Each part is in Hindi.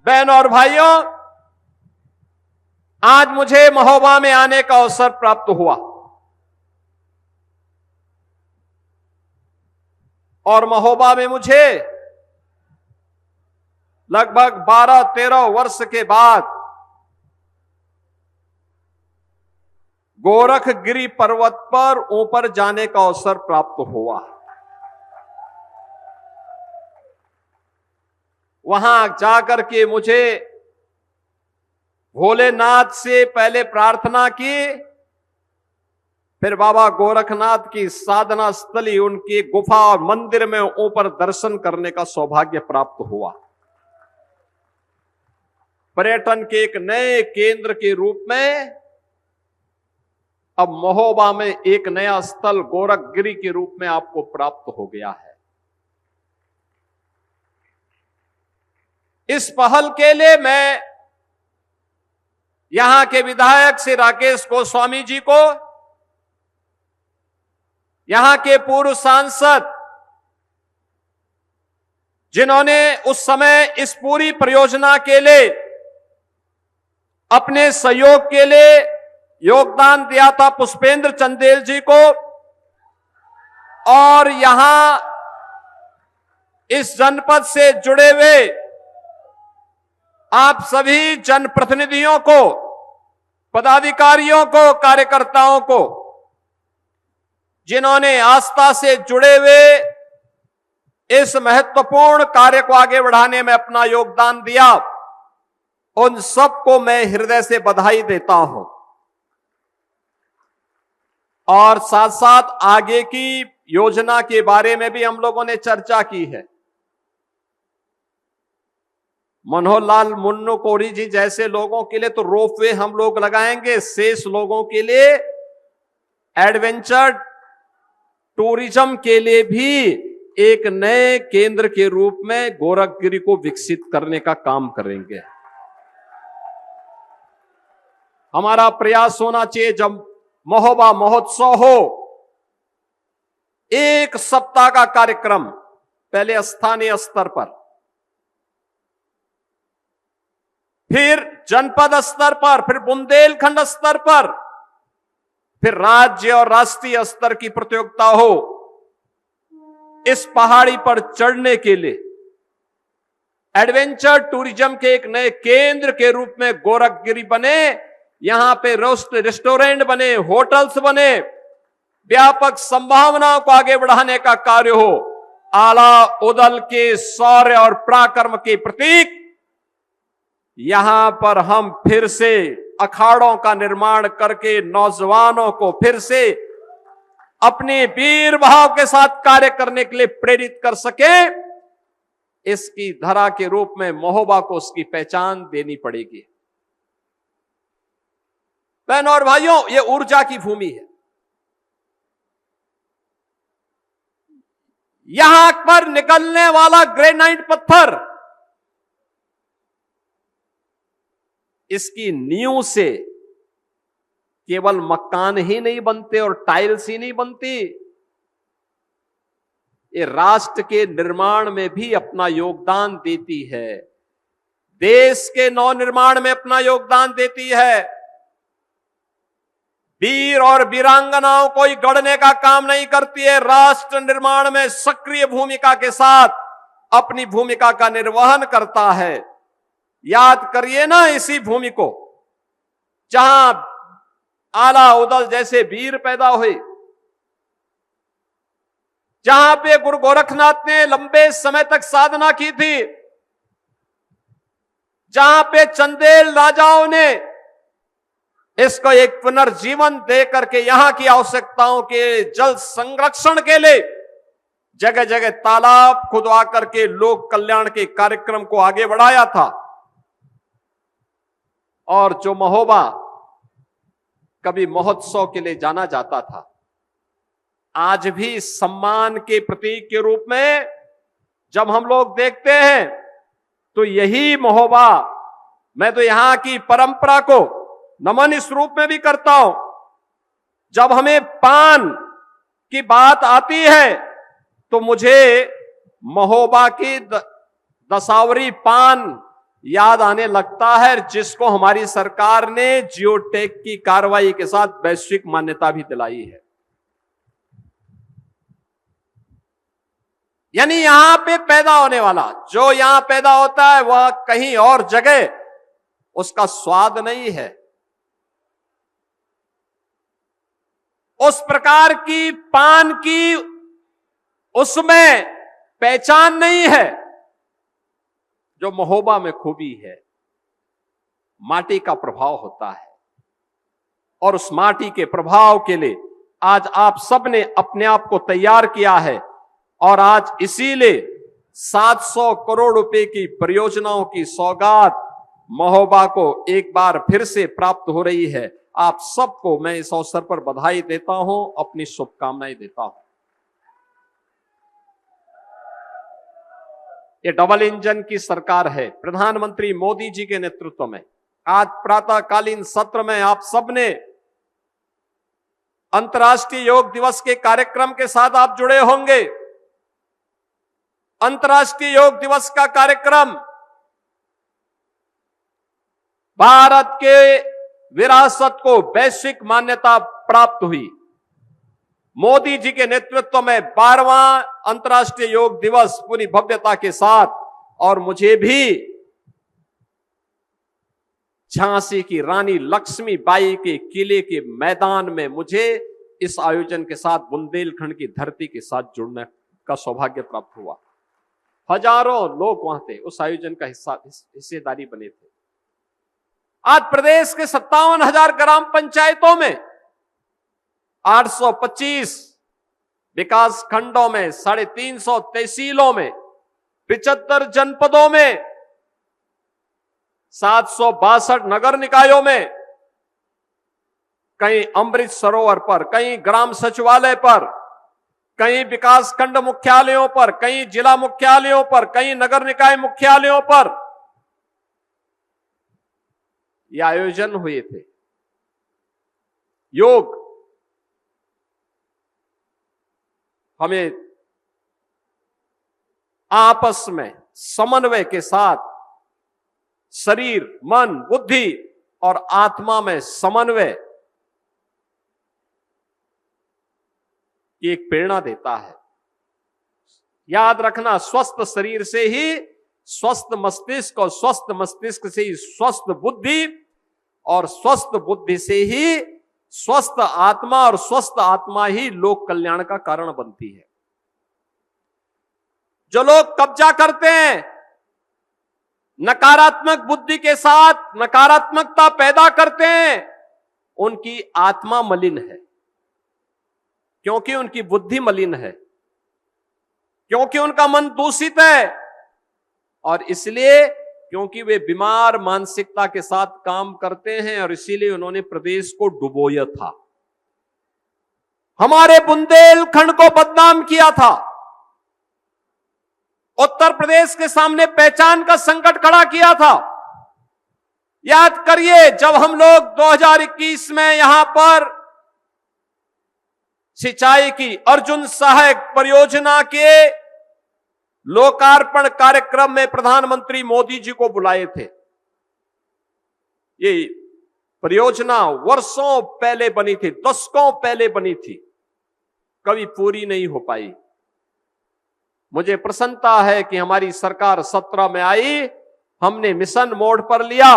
बहनों और भाइयों, आज मुझे महोबा में आने का अवसर प्राप्त हुआ और महोबा में मुझे लगभग 12-13 वर्ष के बाद गोरखगिरी पर्वत पर ऊपर जाने का अवसर प्राप्त हुआ। वहां जाकर के मुझे भोलेनाथ से पहले प्रार्थना की, फिर बाबा गोरखनाथ की साधना स्थली, उनकी गुफा और मंदिर में ऊपर दर्शन करने का सौभाग्य प्राप्त हुआ। पर्यटन के एक नए केंद्र के रूप में अब महोबा में एक नया स्थल गोरखगिरी के रूप में आपको प्राप्त हो गया है। इस पहल के लिए मैं यहां के विधायक श्री राकेश गोस्वामी जी को, यहां के पूर्व सांसद जिन्होंने उस समय इस पूरी परियोजना के लिए अपने सहयोग के लिए योगदान दिया था, पुष्पेंद्र चंदेल जी को, और यहां इस जनपद से जुड़े हुए आप सभी जनप्रतिनिधियों को, पदाधिकारियों को, कार्यकर्ताओं को, जिन्होंने आस्था से जुड़े हुए इस महत्वपूर्ण कार्य को आगे बढ़ाने में अपना योगदान दिया, उन सबको मैं हृदय से बधाई देता हूं। और साथ साथ आगे की योजना के बारे में भी हम लोगों ने चर्चा की है। मनोहर लाल मुन्नू कोरी जी जैसे लोगों के लिए तो रोपवे हम लोग लगाएंगे, शेष लोगों के लिए एडवेंचर टूरिज्म के लिए भी एक नए केंद्र के रूप में गोरखगिरी को विकसित करने का काम करेंगे। हमारा प्रयास होना चाहिए, जब महोबा महोत्सव हो, 1 सप्ताह का कार्यक्रम पहले स्थानीय स्तर पर, फिर जनपद स्तर पर, फिर बुंदेलखंड स्तर पर, फिर राज्य और राष्ट्रीय स्तर की प्रतियोगिता हो। इस पहाड़ी पर चढ़ने के लिए एडवेंचर टूरिज्म के एक नए केंद्र के रूप में गोरखगिरी बने, यहां पे रेस्टोरेंट बने, होटल्स बने, व्यापक संभावनाओं को आगे बढ़ाने का कार्य हो। आला उदल के शौर्य और पराक्रम के प्रतीक यहां पर हम फिर से अखाड़ों का निर्माण करके नौजवानों को फिर से अपने वीर भाव के साथ कार्य करने के लिए प्रेरित कर सके, इसकी धरा के रूप में महोबा को उसकी पहचान देनी पड़ेगी। बहनों और भाइयों, ये ऊर्जा की भूमि है। यहां पर निकलने वाला ग्रेनाइट पत्थर, इसकी नींव से केवल मकान ही नहीं बनते और टाइल्स ही नहीं बनती, ये राष्ट्र के निर्माण में भी अपना योगदान देती है, देश के नवनिर्माण में अपना योगदान देती है। वीर और वीरांगनाओं को ही गढ़ने का काम नहीं करती है, राष्ट्र निर्माण में सक्रिय भूमिका के साथ अपनी भूमिका का निर्वहन करता है। याद करिए ना इसी भूमि को, जहां आला उदल जैसे वीर पैदा हुए, जहां पे गुरु गोरखनाथ ने लंबे समय तक साधना की थी, जहां पे चंदेल राजाओं ने इसको एक पुनर्जीवन दे करके यहां की आवश्यकताओं के जल संरक्षण के लिए जगह जगह तालाब खुदवा करके लोक कल्याण के कार्यक्रम को आगे बढ़ाया था। और जो महोबा कभी महोत्सव के लिए जाना जाता था, आज भी सम्मान के प्रतीक के रूप में जब हम लोग देखते हैं तो यही महोबा, मैं तो यहां की परंपरा को नमन इस रूप में भी करता हूं। जब हमें पान की बात आती है तो मुझे महोबा की दसावरी पान याद आने लगता है, जिसको हमारी सरकार ने जियोटेक की कार्रवाई के साथ वैश्विक मान्यता भी दिलाई है। यानी यहां पे पैदा होने वाला, जो यहां पैदा होता है वह कहीं और जगह उसका स्वाद नहीं है, उस प्रकार की पान की उसमें पहचान नहीं है जो महोबा में खूबी है। माटी का प्रभाव होता है और उस माटी के प्रभाव के लिए आज आप सबने अपने आप को तैयार किया है और आज इसीलिए 700 करोड़ रुपए की परियोजनाओं की सौगात महोबा को एक बार फिर से प्राप्त हो रही है। आप सबको मैं इस अवसर पर बधाई देता हूं, अपनी शुभकामनाएं देता हूं। ये डबल इंजन की सरकार है प्रधानमंत्री मोदी जी के नेतृत्व में। आज प्रातःकालीन सत्र में आप सबने अंतर्राष्ट्रीय योग दिवस के कार्यक्रम के साथ आप जुड़े होंगे। अंतर्राष्ट्रीय योग दिवस का कार्यक्रम भारत के विरासत को वैश्विक मान्यता प्राप्त हुई। मोदी जी के नेतृत्व में 12वां अंतर्राष्ट्रीय योग दिवस पूरी भव्यता के साथ, और मुझे भी झांसी की रानी लक्ष्मीबाई के किले के मैदान में मुझे इस आयोजन के साथ बुंदेलखंड की धरती के साथ जुड़ने का सौभाग्य प्राप्त हुआ। हजारों लोग वहां थे, उस आयोजन का हिस्सेदारी बने थे। आज प्रदेश के 57,000 ग्राम पंचायतों में 825 विकास खंडों में 350 तहसीलों में 75 जनपदों में 762 नगर निकायों में, कहीं अमृत सरोवर पर, कहीं ग्राम सचिवालय पर, कहीं विकास खंड मुख्यालयों पर, कहीं जिला मुख्यालयों पर, कहीं नगर निकाय मुख्यालयों पर ये आयोजन हुए थे। योग हमें आपस में समन्वय के साथ शरीर, मन, बुद्धि और आत्मा में समन्वय की एक प्रेरणा देता है। याद रखना, स्वस्थ शरीर से ही स्वस्थ मस्तिष्क, और स्वस्थ मस्तिष्क से ही स्वस्थ बुद्धि, और स्वस्थ बुद्धि से ही स्वस्थ आत्मा, और स्वस्थ आत्मा ही लोक कल्याण का कारण बनती है। जो लोग कब्जा करते हैं, नकारात्मक बुद्धि के साथ नकारात्मकता पैदा करते हैं, उनकी आत्मा मलिन है, क्योंकि उनकी बुद्धि मलिन है, क्योंकि उनका मन दूषित है, और इसलिए क्योंकि वे बीमार मानसिकता के साथ काम करते हैं, और इसीलिए उन्होंने प्रदेश को डुबोया था, हमारे बुंदेलखंड को बदनाम किया था, उत्तर प्रदेश के सामने पहचान का संकट खड़ा किया था। याद करिए, जब हम लोग 2021 में यहां पर सिंचाई की अर्जुन सहायक परियोजना के लोकार्पण कार्यक्रम में प्रधानमंत्री मोदी जी को बुलाए थे। ये परियोजना वर्षों पहले बनी थी, दशकों पहले बनी थी, कभी पूरी नहीं हो पाई। मुझे प्रसन्नता है कि हमारी सरकार 17 में आई, हमने मिशन मोड पर लिया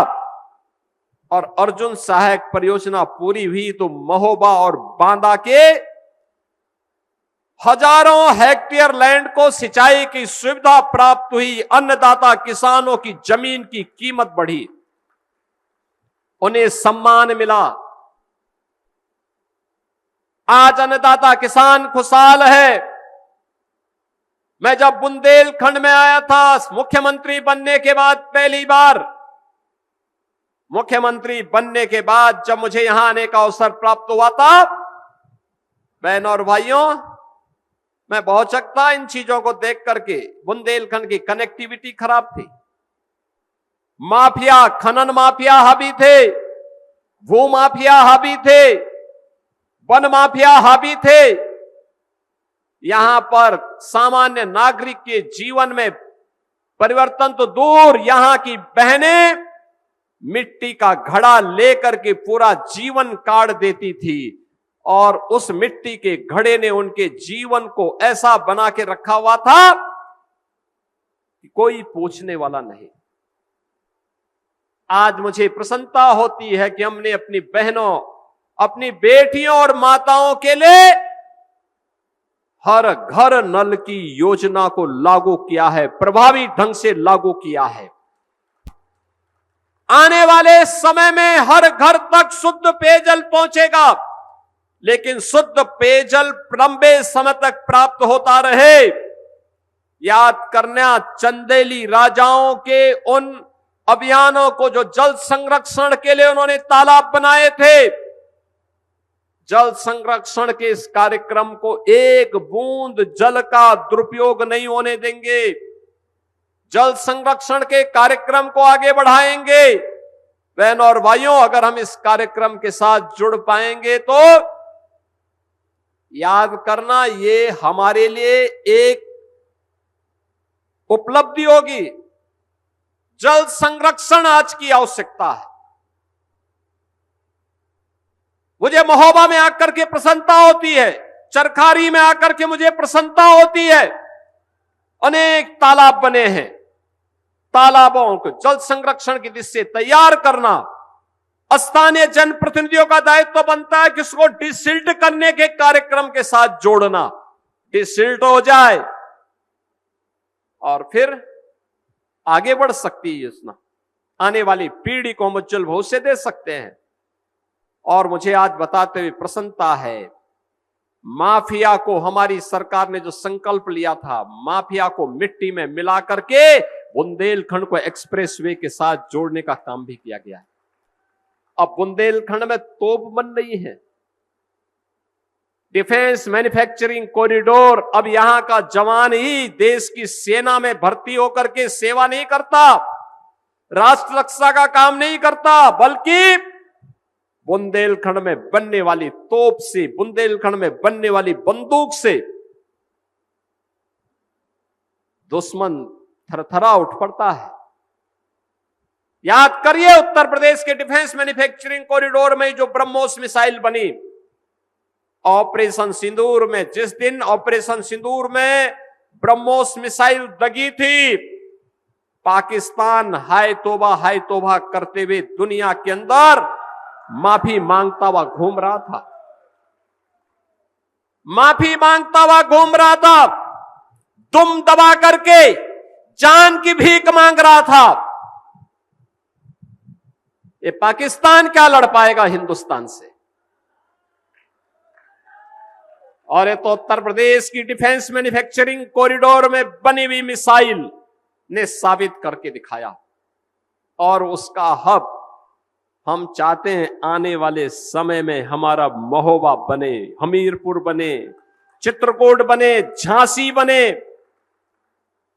और अर्जुन सहायक परियोजना पूरी हुई, तो महोबा और बांदा के हजारों हेक्टेयर लैंड को सिंचाई की सुविधा प्राप्त हुई। अन्नदाता किसानों की जमीन की कीमत बढ़ी, उन्हें सम्मान मिला। आज अन्नदाता किसान खुशहाल है। मैं जब बुंदेलखंड में आया था मुख्यमंत्री बनने के बाद, पहली बार मुख्यमंत्री बनने के बाद जब मुझे यहां आने का अवसर प्राप्त हुआ था, बहनों और भाइयों, मैं बहुत चकता इन चीजों को देख करके। बुंदेलखंड की कनेक्टिविटी खराब थी, माफिया, खनन माफिया हावी थे, भू माफिया हावी थे, वन माफिया हावी थे। यहां पर सामान्य नागरिक के जीवन में परिवर्तन तो दूर, यहां की बहनें मिट्टी का घड़ा लेकर के पूरा जीवन काट देती थी और उस मिट्टी के घड़े ने उनके जीवन को ऐसा बना के रखा हुआ था कि कोई पूछने वाला नहीं। आज मुझे प्रसन्नता होती है कि हमने अपनी बहनों, अपनी बेटियों और माताओं के लिए हर घर नल की योजना को लागू किया है, प्रभावी ढंग से लागू किया है। आने वाले समय में हर घर तक शुद्ध पेयजल पहुंचेगा, लेकिन शुद्ध पेयजल लंबे समय तक प्राप्त होता रहे। याद करना चंदेली राजाओं के उन अभियानों को जो जल संरक्षण के लिए उन्होंने तालाब बनाए थे। जल संरक्षण के इस कार्यक्रम को एक बूंद जल का दुरुपयोग नहीं होने देंगे। जल संरक्षण के कार्यक्रम को आगे बढ़ाएंगे। बहनों और भाइयों, अगर हम इस कार्यक्रम के साथ जुड़ पाएंगे तो याद करना, ये हमारे लिए एक उपलब्धि होगी। जल संरक्षण आज की आवश्यकता है। मुझे महोबा में आकर के प्रसन्नता होती है, चरखारी में आकर के मुझे प्रसन्नता होती है। अनेक तालाब बने हैं। तालाबों को जल संरक्षण की दृष्टि से तैयार करना स्थानीय जनप्रतिनिधियों का दायित्व बनता है कि उसको डिसिल्ट करने के कार्यक्रम के साथ जोड़ना। डिसिल्ट हो जाए और फिर आगे बढ़ सकती है योजना, आने वाली पीढ़ी को हम उज्जवल भविष्य दे सकते हैं। और मुझे आज बताते हुए प्रसन्नता है, माफिया को हमारी सरकार ने जो संकल्प लिया था, माफिया को मिट्टी में मिला करके बुंदेलखंड को एक्सप्रेसवे के साथ जोड़ने का काम भी किया गया है। अब बुंदेलखंड में तोप बन रही है, डिफेंस मैन्युफैक्चरिंग कॉरिडोर। अब यहां का जवान ही देश की सेना में भर्ती होकर के सेवा नहीं करता, राष्ट्र रक्षा का काम नहीं करता, बल्कि बुंदेलखंड में बनने वाली तोप से, बुंदेलखंड में बनने वाली बंदूक से दुश्मन थरथरा उठ पड़ता है। याद करिए, उत्तर प्रदेश के डिफेंस मैन्युफैक्चरिंग कॉरिडोर में जो ब्रह्मोस मिसाइल बनी, ऑपरेशन सिंदूर में, जिस दिन ऑपरेशन सिंदूर में ब्रह्मोस मिसाइल दगी थी, पाकिस्तान हाय तौबा करते हुए दुनिया के अंदर माफी मांगता हुआ घूम रहा था, माफी मांगता हुआ घूम रहा था, दुम दबा करके जान की भीख मांग रहा था। ये पाकिस्तान क्या लड़ पाएगा हिंदुस्तान से? और ये तो उत्तर प्रदेश की डिफेंस मैन्युफैक्चरिंग कॉरिडोर में बनी हुई मिसाइल ने साबित करके दिखाया। और उसका हब हम चाहते हैं आने वाले समय में हमारा महोबा बने, हमीरपुर बने, चित्रकूट बने, झांसी बने।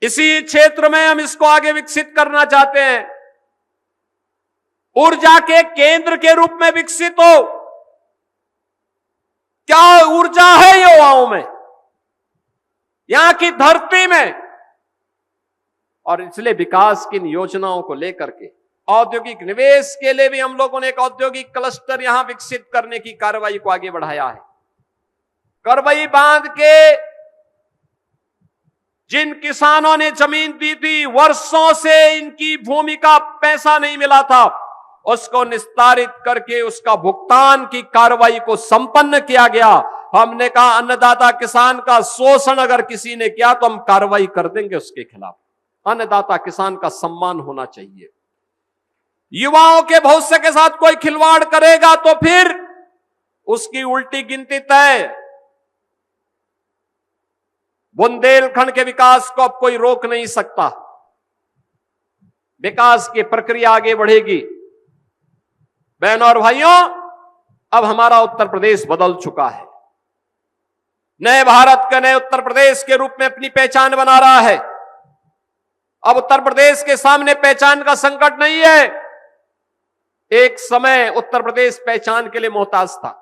इसी क्षेत्र में हम इसको आगे विकसित करना चाहते हैं, ऊर्जा के केंद्र के रूप में विकसित हो। क्या ऊर्जा है युवाओं में, यहां की धरती में। और इसलिए विकास की इन योजनाओं को लेकर के औद्योगिक निवेश के लिए भी हम लोगों ने एक औद्योगिक क्लस्टर यहां विकसित करने की कार्रवाई को आगे बढ़ाया है। करवई बांध के जिन किसानों ने जमीन दी थी, वर्षों से इनकी भूमि का पैसा नहीं मिला था, उसको निस्तारित करके उसका भुगतान की कार्रवाई को संपन्न किया गया। हमने कहा अन्नदाता किसान का शोषण अगर किसी ने किया तो हम कार्रवाई कर देंगे उसके खिलाफ। अन्नदाता किसान का सम्मान होना चाहिए। युवाओं के भविष्य के साथ कोई खिलवाड़ करेगा तो फिर उसकी उल्टी गिनती तय। बुंदेलखंड के विकास को अब कोई रोक नहीं सकता। विकास की प्रक्रिया आगे बढ़ेगी। बहनों और भाइयों, अब हमारा उत्तर प्रदेश बदल चुका है। नए भारत का, नए उत्तर प्रदेश के रूप में अपनी पहचान बना रहा है। अब उत्तर प्रदेश के सामने पहचान का संकट नहीं है। एक समय उत्तर प्रदेश पहचान के लिए मोहताज था।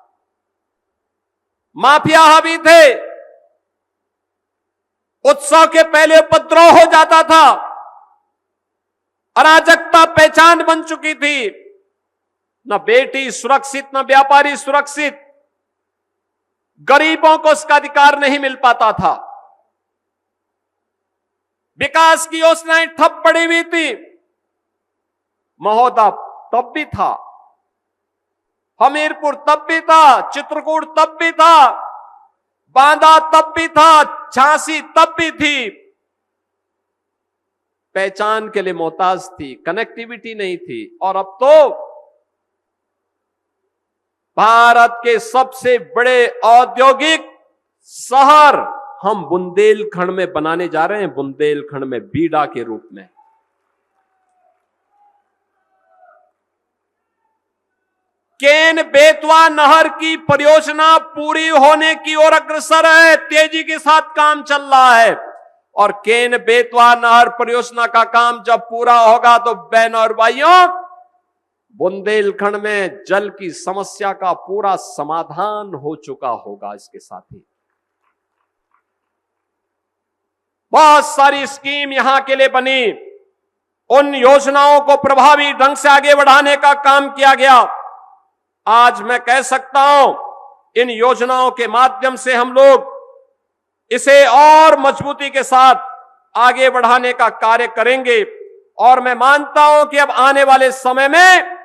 माफिया हावी थे। उत्सव के पहले उपद्रव हो जाता था। अराजकता पहचान बन चुकी थी। न बेटी सुरक्षित, न व्यापारी सुरक्षित, गरीबों को उसका अधिकार नहीं मिल पाता था। विकास की योजनाएं ठप पड़ी हुई थी। महोदा तब भी था, हमीरपुर तब भी था, चित्रकूट तब भी था, बांदा तब भी था, झांसी तब भी थी। पहचान के लिए मोहताज थी, कनेक्टिविटी नहीं थी। और अब तो भारत के सबसे बड़े औद्योगिक शहर हम बुंदेलखंड में बनाने जा रहे हैं, बुंदेलखंड में बीडा के रूप में। केन बेतवा नहर की परियोजना पूरी होने की ओर अग्रसर है, तेजी के साथ काम चल रहा है। और केन बेतवा नहर परियोजना का काम जब पूरा होगा तो बहनों और भाइयों, बुंदेलखंड में जल की समस्या का पूरा समाधान हो चुका होगा। इसके साथ ही बहुत सारी स्कीम यहां के लिए बनी, उन योजनाओं को प्रभावी ढंग से आगे बढ़ाने का काम किया गया। आज मैं कह सकता हूं, इन योजनाओं के माध्यम से हम लोग इसे और मजबूती के साथ आगे बढ़ाने का कार्य करेंगे। और मैं मानता हूं कि अब आने वाले समय में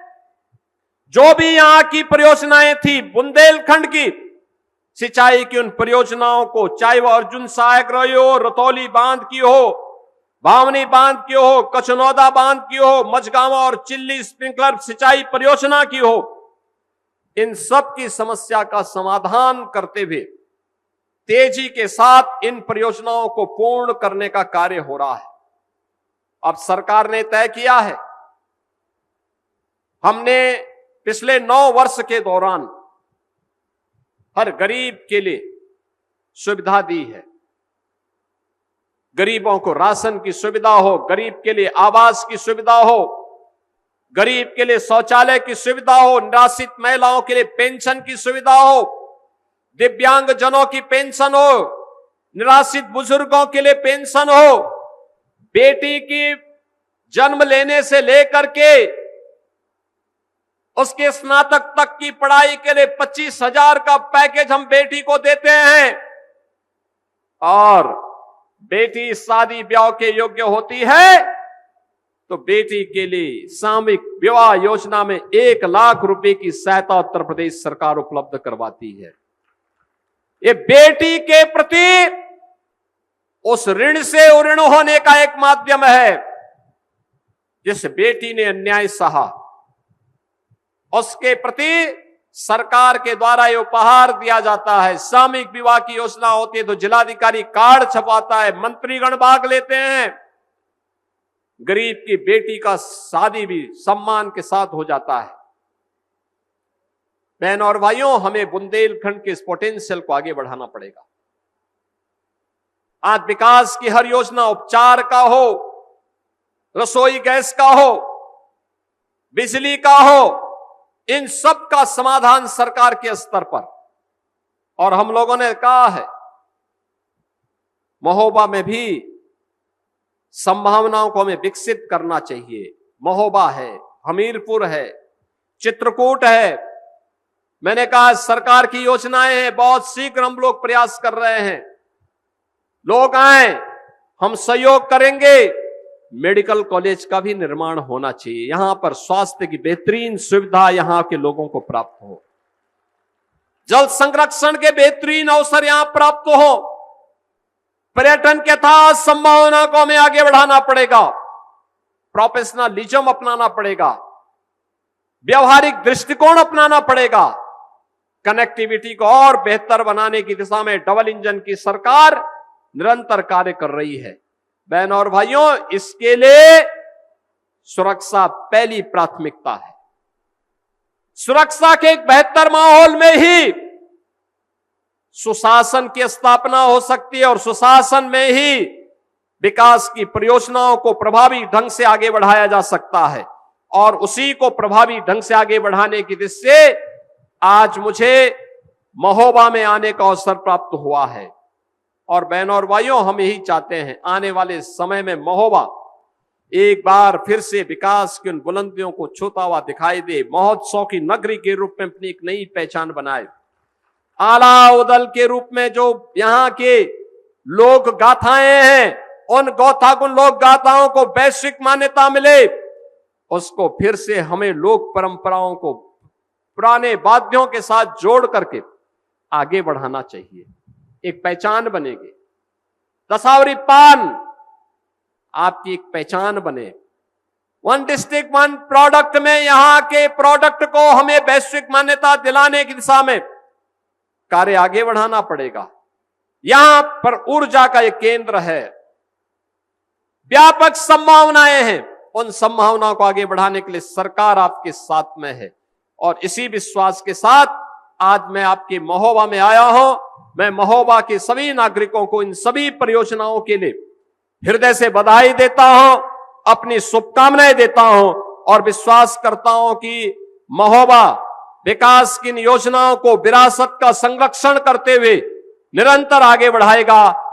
जो भी यहां की परियोजनाएं थी, बुंदेलखंड की सिंचाई की उन परियोजनाओं को, चाहे वो अर्जुन सहायक रही हो, रतौली बांध की हो, भावनी बांध की हो, कचनौदा बांध की हो, मझगांव और चिल्ली स्प्रिंकलर सिंचाई परियोजना की हो, इन सब की समस्या का समाधान करते हुए तेजी के साथ इन परियोजनाओं को पूर्ण करने का कार्य हो रहा है। अब सरकार ने तय किया है, हमने पिछले 9 वर्ष के दौरान हर गरीब के लिए सुविधा दी है। गरीबों को राशन की सुविधा हो, गरीब के लिए आवास की सुविधा हो, गरीब के लिए शौचालय की सुविधा हो, निराश्रित महिलाओं के लिए पेंशन की सुविधा हो, दिव्यांग जनों की पेंशन हो, निराश्रित बुजुर्गों के लिए पेंशन हो, बेटी की जन्म लेने से लेकर के उसके स्नातक तक की पढ़ाई के लिए 25,000 का पैकेज हम बेटी को देते हैं। और बेटी शादी ब्याह के योग्य होती है तो बेटी के लिए सामूहिक विवाह योजना में 1 लाख रुपए की सहायता उत्तर प्रदेश सरकार उपलब्ध करवाती है। ये बेटी के प्रति उस ऋण से ऋण होने का एक माध्यम है। जिस बेटी ने अन्याय सहा, उसके प्रति सरकार के द्वारा ये उपहार दिया जाता है। सामूहिक विवाह की योजना होती है तो जिलाधिकारी कार्ड छपाता है, मंत्रीगण भाग लेते हैं, गरीब की बेटी का शादी भी सम्मान के साथ हो जाता है। बहनों और भाइयों, हमें बुंदेलखंड के इस पोटेंशियल को आगे बढ़ाना पड़ेगा। आज विकास की हर योजना, उपचार का हो, रसोई गैस का हो, बिजली का हो, इन सब का समाधान सरकार के स्तर पर। और हम लोगों ने कहा है, महोबा में भी संभावनाओं को हमें विकसित करना चाहिए। महोबा है, हमीरपुर है, चित्रकूट है। मैंने कहा सरकार की योजनाएं हैं, बहुत शीघ्र हम लोग प्रयास कर रहे हैं। लोग आए, हम सहयोग करेंगे। मेडिकल कॉलेज का भी निर्माण होना चाहिए, यहां पर स्वास्थ्य की बेहतरीन सुविधा यहां के लोगों को प्राप्त हो, जल संरक्षण के बेहतरीन अवसर यहां प्राप्त हो, पर्यटन के था संभावना को हमें आगे बढ़ाना पड़ेगा, प्रोफेशनलिज्म अपनाना पड़ेगा, व्यवहारिक दृष्टिकोण अपनाना पड़ेगा। कनेक्टिविटी को और बेहतर बनाने की दिशा में डबल इंजन की सरकार निरंतर कार्य कर रही है। बहनों और भाइयों, इसके लिए सुरक्षा पहली प्राथमिकता है। सुरक्षा के एक बेहतर माहौल में ही सुशासन की स्थापना हो सकती है और सुशासन में ही विकास की परियोजनाओं को प्रभावी ढंग से आगे बढ़ाया जा सकता है। और उसी को प्रभावी ढंग से आगे बढ़ाने की दृष्टि से आज मुझे महोबा में आने का अवसर प्राप्त हुआ है। और बहनों और भाइयों, हम यही चाहते हैं आने वाले समय में महोबा एक बार फिर से विकास की उन बुलंदियों को छूता हुआ दिखाई दे, महोत्सव की नगरी के रूप में अपनी एक नई पहचान बनाए, आला उदल के रूप में जो यहां के लोक गाथाएं हैं, उन लोक गाथाओं को वैश्विक मान्यता मिले, उसको फिर से हमें लोक परंपराओं को पुराने वाद्यों के साथ जोड़ करके आगे बढ़ाना चाहिए। एक पहचान बनेगी। दशावरी पान आपकी एक पहचान बने। वन डिस्ट्रिक्ट वन प्रोडक्ट में यहां के प्रोडक्ट को हमें वैश्विक मान्यता दिलाने की दिशा में कार्य आगे बढ़ाना पड़ेगा। यहां पर ऊर्जा का एक केंद्र है, व्यापक संभावनाएं हैं, उन संभावनाओं को आगे बढ़ाने के लिए सरकार आपके साथ में है। और इसी विश्वास के साथ आज मैं आपके महोबा में आया हूं। मैं महोबा के सभी नागरिकों को इन सभी परियोजनाओं के लिए हृदय से बधाई देता हूं, अपनी शुभकामनाएं देता हूं और विश्वास करता हूं कि महोबा विकास की इन योजनाओं को विरासत का संरक्षण करते हुए निरंतर आगे बढ़ाएगा।